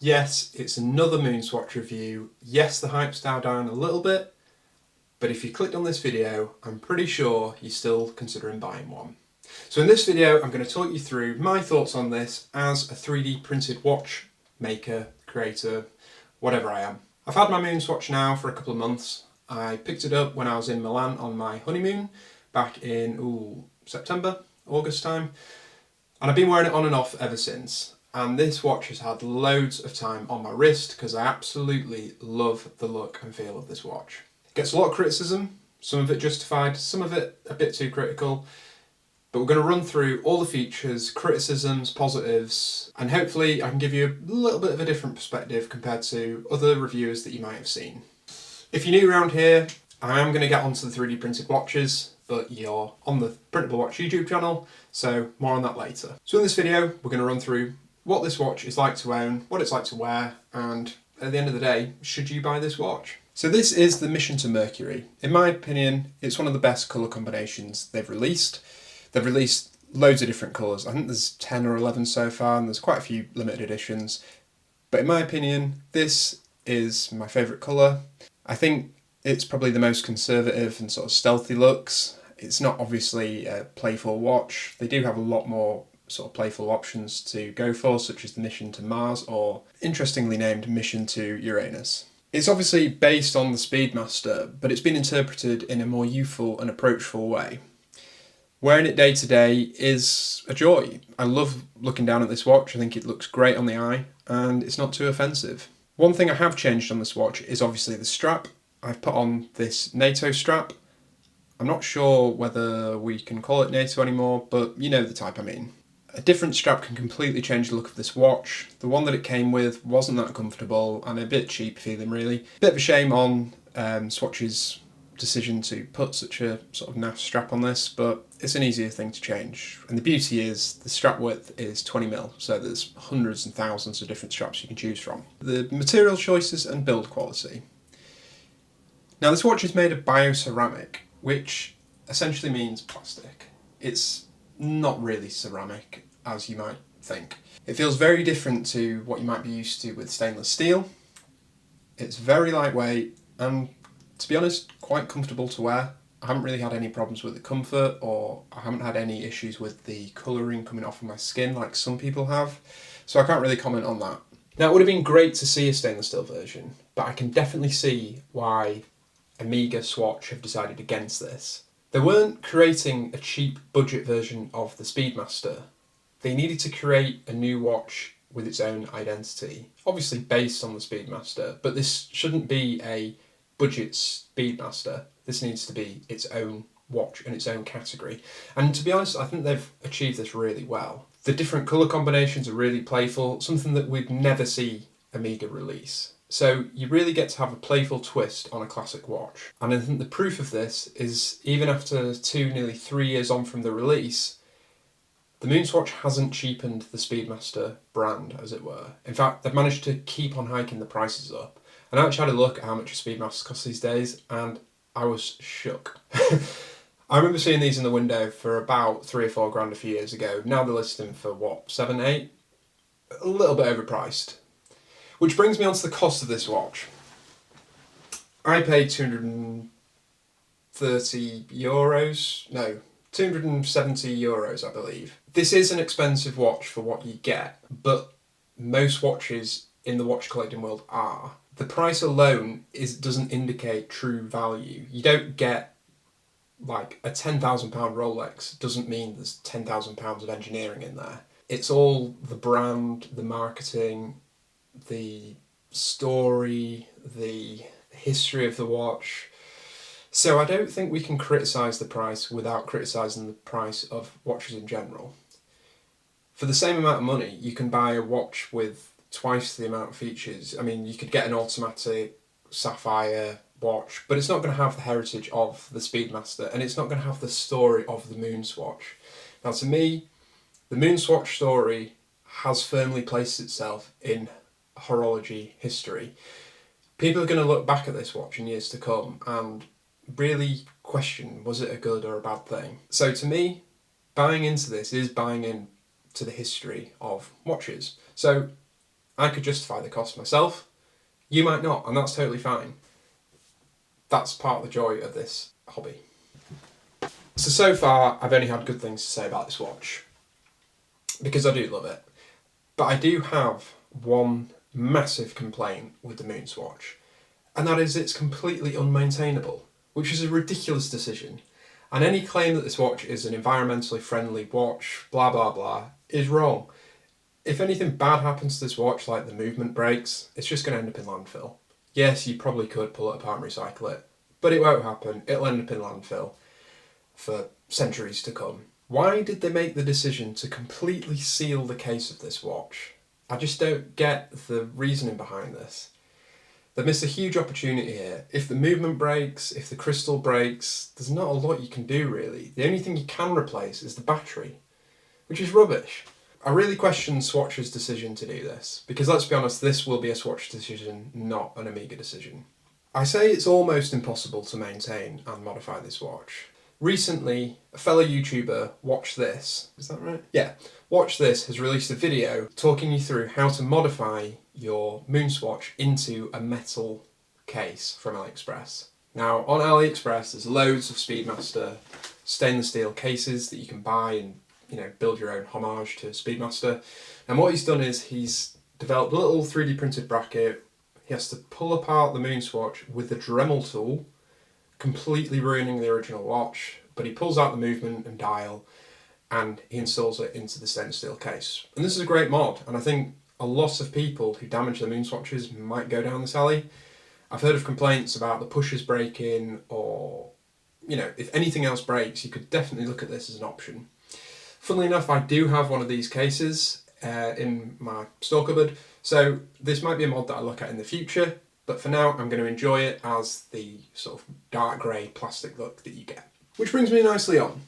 Yes, it's another Moonswatch review. Yes, the hype's dialed down a little bit, but if you clicked on this video, I'm pretty sure you're still considering buying one. So in this video, I'm going to talk you through my thoughts on this as a 3D printed watch maker, creator, whatever I am. I've had my Moonswatch now for a couple of months. I picked it up when I was in Milan on my honeymoon back in September, August time, and I've been wearing it on and off ever since. And this watch has had loads of time on my wrist because I absolutely love the look and feel of this watch. It gets a lot of criticism, some of it justified, some of it a bit too critical, but we're going to run through all the features, criticisms, positives, and hopefully I can give you a little bit of a different perspective compared to other reviewers that you might have seen. If you're new around here, I am going to get onto the 3D printed watches, but you're on the Printable Watch YouTube channel, so more on that later. So in this video, we're going to run through what this watch is like to own, what it's like to wear, and at the end of the day, should you buy this watch? So this is the Mission to Mercury. In my opinion, it's one of the best colour combinations they've released. They've released loads of different colours. I think there's 10 or 11 so far, and there's quite a few limited editions. But in my opinion, this is my favourite colour. I think it's probably the most conservative and sort of stealthy looks. It's not obviously a playful watch. They do have a lot more sort of playful options to go for, such as the Mission to Mars, or interestingly named Mission to Uranus. It's obviously based on the Speedmaster, but it's been interpreted in a more youthful and approachable way. Wearing it day to day is a joy. I love looking down at this watch. I think it looks great on the eye, and it's not too offensive. One thing I have changed on this watch is obviously the strap. I've put on this NATO strap. I'm not sure whether we can call it NATO anymore, but you know the type I mean. A different strap can completely change the look of this watch. The one that it came with wasn't that comfortable and a bit cheap feeling really. Bit of a shame on Swatch's decision to put such a sort of naff strap on this, but it's an easier thing to change. And the beauty is the strap width is 20mm, so there's hundreds and thousands of different straps you can choose from. The material choices and build quality. Now this watch is made of bioceramic, which essentially means plastic. It's not really ceramic, as you might think. It feels very different to what you might be used to with stainless steel. It's very lightweight and, to be honest, quite comfortable to wear. I haven't really had any problems with the comfort, or I haven't had any issues with the colouring coming off of my skin like some people have, so I can't really comment on that. Now it would have been great to see a stainless steel version, but I can definitely see why Omega Swatch have decided against this. They weren't creating a cheap budget version of the Speedmaster. They needed to create a new watch with its own identity, obviously based on the Speedmaster, but this shouldn't be a budget Speedmaster. This needs to be its own watch in its own category. And to be honest, I think they've achieved this really well. The different colour combinations are really playful, something that we'd never see Omega release. So you really get to have a playful twist on a classic watch. And I think the proof of this is, even after nearly 3 years on from the release, the Moonswatch hasn't cheapened the Speedmaster brand, as it were. In fact, they've managed to keep on hiking the prices up. And I actually had a look at how much a Speedmaster costs these days, and I was shook. I remember seeing these in the window for about 3 or 4 grand a few years ago. Now they're listing for what, 7, 8? A little bit overpriced. Which brings me on to the cost of this watch. I paid €230, no, €270 I believe. This is an expensive watch for what you get, but most watches in the watch collecting world are. The price alone doesn't indicate true value. You don't get like a £10,000 Rolex, doesn't mean there's £10,000 of engineering in there. It's all the brand, the marketing, the story, the history of the watch. So I don't think we can criticise the price without criticising the price of watches in general. For the same amount of money, you can buy a watch with twice the amount of features. I mean, you could get an automatic sapphire watch, but it's not going to have the heritage of the Speedmaster, and it's not going to have the story of the Moonswatch. Now to me, the Moonswatch story has firmly placed itself in horology history. People are going to look back at this watch in years to come and really question, was it a good or a bad thing? So to me, buying into this is buying into the history of watches. So I could justify the cost myself. You might not, and that's totally fine. That's part of the joy of this hobby. So far, I've only had good things to say about this watch, because I do love it. But I do have one massive complaint with the Moonswatch, and that is it's completely unmaintainable, which is a ridiculous decision. And any claim that this watch is an environmentally friendly watch, blah blah blah, is wrong. If anything bad happens to this watch, like the movement breaks, it's just going to end up in landfill. Yes, you probably could pull it apart and recycle it, but it won't happen. It'll end up in landfill for centuries to come. Why did they make the decision to completely seal the case of this watch? I just don't get the reasoning behind this. They've missed a huge opportunity here. If the movement breaks, if the crystal breaks, there's not a lot you can do really. The only thing you can replace is the battery, which is rubbish. I really question Swatch's decision to do this, because let's be honest, this will be a Swatch decision, not an Omega decision. I say it's almost impossible to maintain and modify this watch. Recently, a fellow YouTuber, Watch This, is that right? Yeah, Watch This has released a video talking you through how to modify your Moonswatch into a metal case from AliExpress. Now, on AliExpress, there's loads of Speedmaster stainless steel cases that you can buy and build your own homage to Speedmaster. And what he's done is he's developed a little 3D printed bracket. He has to pull apart the Moonswatch with the Dremel tool, completely ruining the original watch, but he pulls out the movement and dial and he installs it into the stainless steel case. And this is a great mod, and I think a lot of people who damage their Moonswatches might go down this alley. I've heard of complaints about the pushers breaking, or if anything else breaks, you could definitely look at this as an option. Funnily enough, I do have one of these cases in my store cupboard, so this might be a mod that I look at in the future, but for now I'm going to enjoy it as the sort of dark grey plastic look that you get. Which brings me nicely on.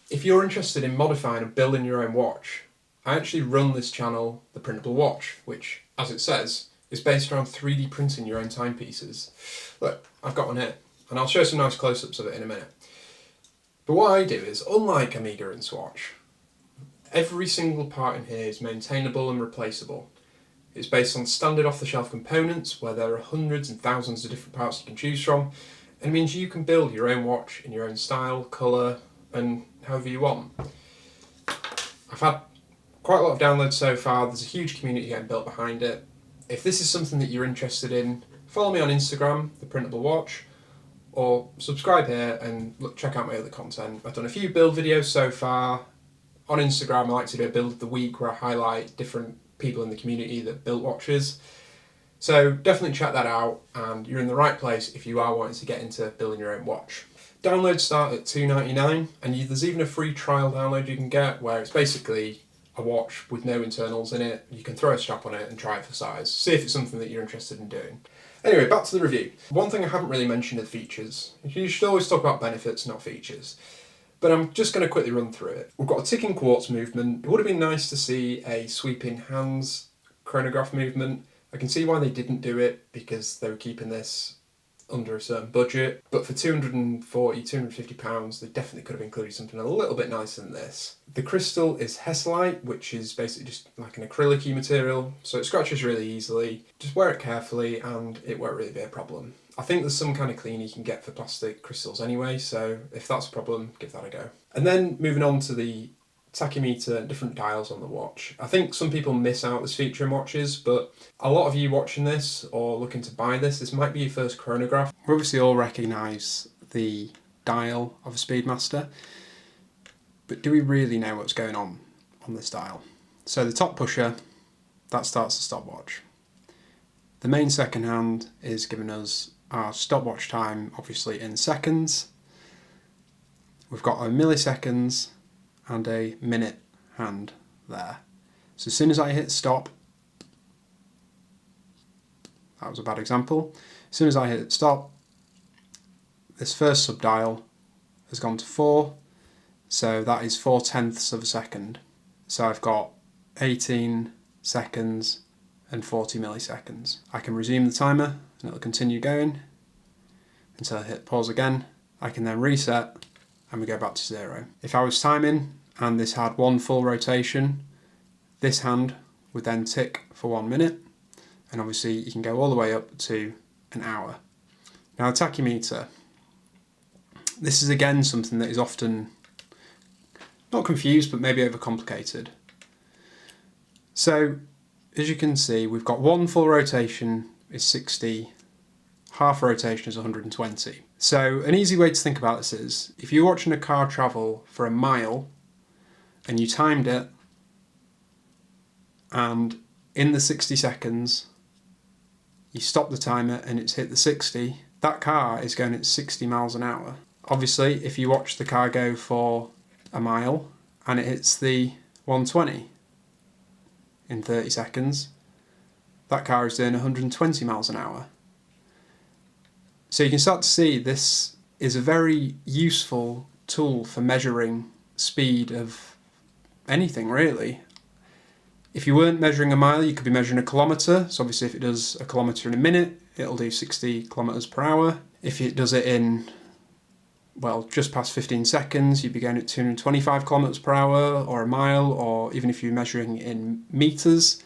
If you're interested in modifying and building your own watch, I actually run this channel, The Printable Watch, which, as it says, is based around 3D printing your own timepieces. Look, I've got one here, and I'll show some nice close-ups of it in a minute. But what I do is, unlike Omega and Swatch, every single part in here is maintainable and replaceable. It's based on standard off-the-shelf components where there are hundreds and thousands of different parts you can choose from, and it means you can build your own watch in your own style, colour, and however you want. I've had quite a lot of downloads so far. There's a huge community getting built behind it. If this is something that you're interested in, follow me on Instagram, The Printable Watch, or subscribe here and check out my other content. I've done a few build videos so far. On Instagram, I like to do a build of the week where I highlight different people in the community that build watches. So definitely check that out, and you're in the right place if you are wanting to get into building your own watch. Downloads start at $2.99, and there's even a free trial download you can get where it's basically a watch with no internals in it. You can throw a strap on it and try it for size. See if it's something that you're interested in doing. Anyway, back to the review. One thing I haven't really mentioned are the features. You should always talk about benefits, not features. But I'm just going to quickly run through it. We've got a ticking quartz movement. It would have been nice to see a sweeping hands chronograph movement. I can see why they didn't do it, because they were keeping this under a certain budget. But for £240, £250, they definitely could have included something a little bit nicer than this. The crystal is Hesalite, which is basically just like an acrylic-y material, so it scratches really easily. Just wear it carefully and it won't really be a problem. I think there's some kind of cleaner you can get for plastic crystals anyway, so if that's a problem, give that a go. And then moving on to the tachymeter and different dials on the watch. I think some people miss out this feature in watches, but a lot of you watching this or looking to buy this might be your first chronograph. We obviously all recognise the dial of a Speedmaster, but do we really know what's going on this dial? So the top pusher, that starts the stopwatch. The main second hand is giving us our stopwatch time, obviously in seconds. We've got our milliseconds and a minute hand there. So as soon as I hit stop, that was a bad example, as soon as I hit stop, this first subdial has gone to 4, so that is 4/10 of a second. So I've got 18 seconds and 40 milliseconds. I can resume the timer and it'll continue going until I hit pause again. I can then reset and we go back to 0. If I was timing and this had one full rotation, this hand would then tick for 1 minute. and obviously you can go all the way up to an hour. Now, a tachymeter. This is again something that is often not confused, but maybe overcomplicated. So, as you can see, we've got one full rotation is 60, half rotation is 120. So, an easy way to think about this is, if you're watching a car travel for a mile and you timed it, and in the 60 seconds you stop the timer and it's hit the 60, that car is going at 60 miles an hour. Obviously, if you watch the car go for a mile and it hits the 120 in 30 seconds, that car is doing 120 miles an hour. So you can start to see this is a very useful tool for measuring speed of anything, really. If you weren't measuring a mile, you could be measuring a kilometre. So obviously if it does a kilometre in a minute, it'll do 60 kilometres per hour. If it does it in, well, just past 15 seconds, you'd be going at 225 kilometres per hour, or a mile, or even if you're measuring in metres,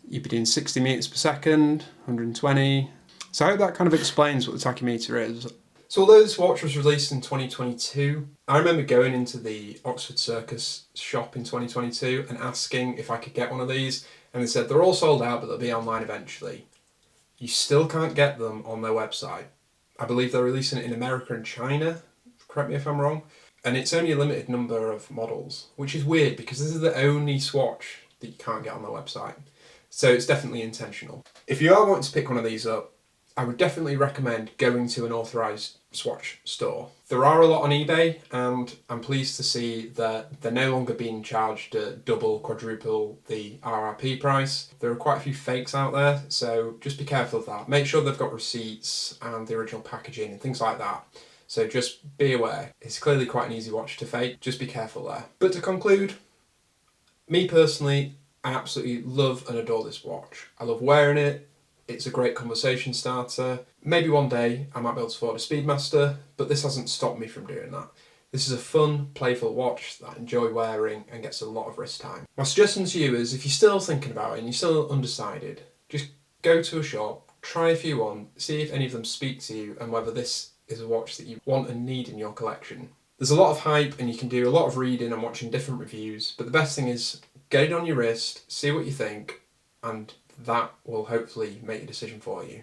you'd be doing 60 metres per second, 120. So I hope that kind of explains what the tachymeter is. So although this watch was released in 2022, I remember going into the Oxford Circus shop in 2022 and asking if I could get one of these, and they said they're all sold out but they'll be online eventually. You still can't get them on their website. I believe they're releasing it in America and China, correct me if I'm wrong, and it's only a limited number of models, which is weird because this is the only swatch that you can't get on their website. So it's definitely intentional. If you are wanting to pick one of these up, I would definitely recommend going to an authorised swatch store. There are a lot on eBay, and I'm pleased to see that they're no longer being charged at double, quadruple the RRP price. There are quite a few fakes out there, so just be careful of that. Make sure they've got receipts and the original packaging and things like that. So just be aware. It's clearly quite an easy watch to fake, just be careful there. But to conclude, me personally, I absolutely love and adore this watch. I love wearing it. It's a great conversation starter. Maybe one day I might be able to afford a Speedmaster, but this hasn't stopped me from doing that. This is a fun, playful watch that I enjoy wearing and gets a lot of wrist time. My suggestion to you is, if you're still thinking about it and you're still undecided, just go to a shop, try a few on, see if any of them speak to you and whether this is a watch that you want and need in your collection. There's a lot of hype and you can do a lot of reading and watching different reviews, but the best thing is get it on your wrist, see what you think, and that will hopefully make a decision for you.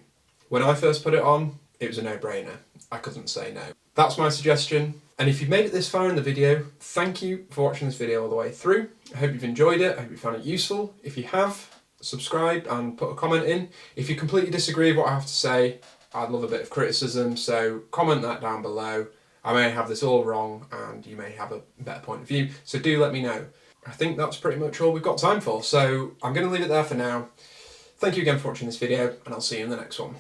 When I first put it on, it was a no-brainer. I couldn't say no. That's my suggestion. And if you've made it this far in the video, thank you for watching this video all the way through. I hope you've enjoyed it. I hope you found it useful. If you have, subscribe and put a comment in. If you completely disagree with what I have to say, I'd love a bit of criticism, so comment that down below. I may have this all wrong and you may have a better point of view, so do let me know. I think that's pretty much all we've got time for, so I'm going to leave it there for now. Thank you again for watching this video, and I'll see you in the next one.